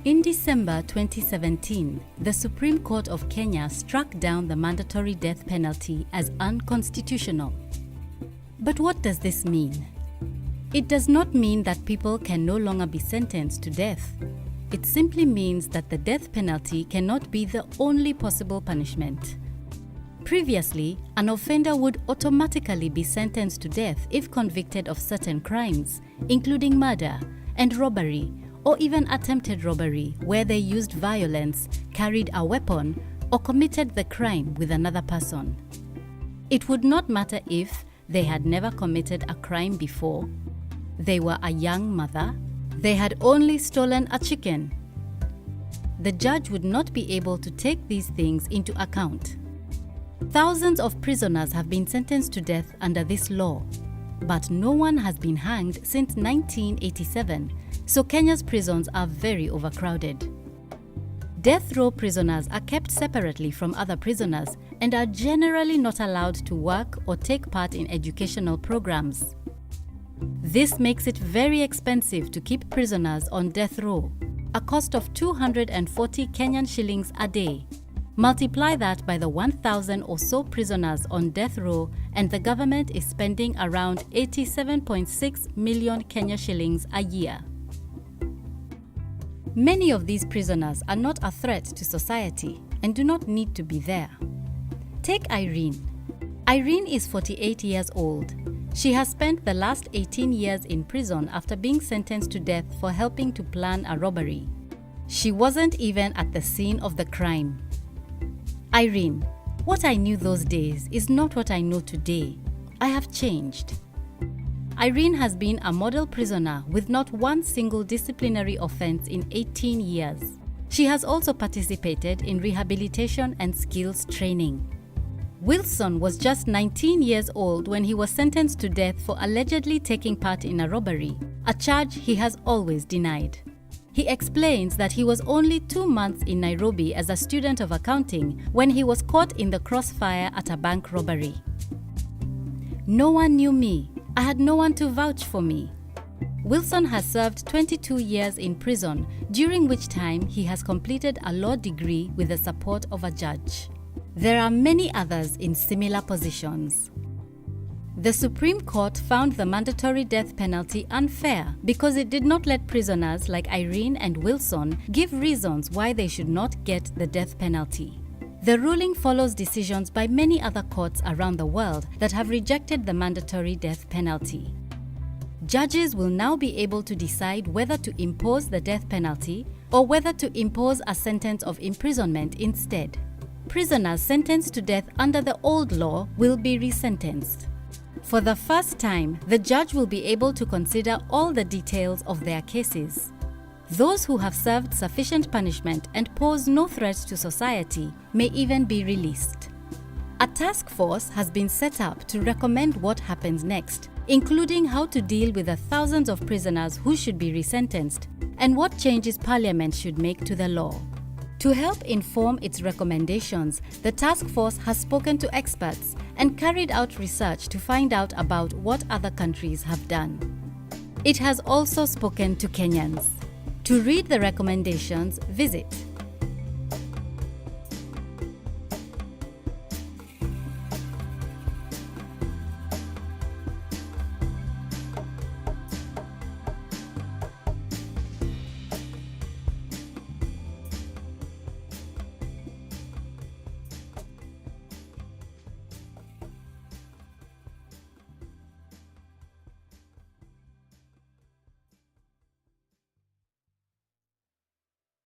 In December 2017, the Supreme Court of Kenya struck down the mandatory death penalty as unconstitutional. But what does this mean? It does not mean that people can no longer be sentenced to death. It simply means that the death penalty cannot be the only possible punishment. Previously, an offender would automatically be sentenced to death if convicted of certain crimes, including murder and robbery, or even attempted robbery where they used violence, carried a weapon, or committed the crime with another person. It would not matter if they had never committed a crime before, they were a young mother, they had only stolen a chicken. The judge would not be able to take these things into account. Thousands of prisoners have been sentenced to death under this law, but no one has been hanged since 1987, so Kenya's prisons are very overcrowded. Death row prisoners are kept separately from other prisoners and are generally not allowed to work or take part in educational programs. This makes it very expensive to keep prisoners on death row, a cost of 240 Kenyan shillings a day. Multiply that by the 1,000 or so prisoners on death row and the government is spending around 87.6 million Kenya shillings a year. Many of these prisoners are not a threat to society and do not need to be there. Take Irene. Irene is 48 years old. She has spent the last 18 years in prison after being sentenced to death for helping to plan a robbery. She wasn't even at the scene of the crime. Irene, what I knew those days is not what I know today. I have changed. Irene has been a model prisoner with not one single disciplinary offense in 18 years. She has also participated in rehabilitation and skills training. Wilson was just 19 years old when he was sentenced to death for allegedly taking part in a robbery, a charge he has always denied. He explains that he was only 2 months in Nairobi as a student of accounting when he was caught in the crossfire at a bank robbery. No one knew me. I had no one to vouch for me. Wilson has served 22 years in prison, during which time he has completed a law degree with the support of a judge. There are many others in similar positions. The Supreme Court found the mandatory death penalty unfair because it did not let prisoners like Irene and Wilson give reasons why they should not get the death penalty. The ruling follows decisions by many other courts around the world that have rejected the mandatory death penalty. Judges will now be able to decide whether to impose the death penalty or whether to impose a sentence of imprisonment instead. Prisoners sentenced to death under the old law will be resentenced. For the first time, the judge will be able to consider all the details of their cases. Those who have served sufficient punishment and pose no threat to society may even be released. A task force has been set up to recommend what happens next, including how to deal with the thousands of prisoners who should be resentenced and what changes Parliament should make to the law. To help inform its recommendations, the task force has spoken to experts and carried out research to find out about what other countries have done. It has also spoken to Kenyans. To read the recommendations, visit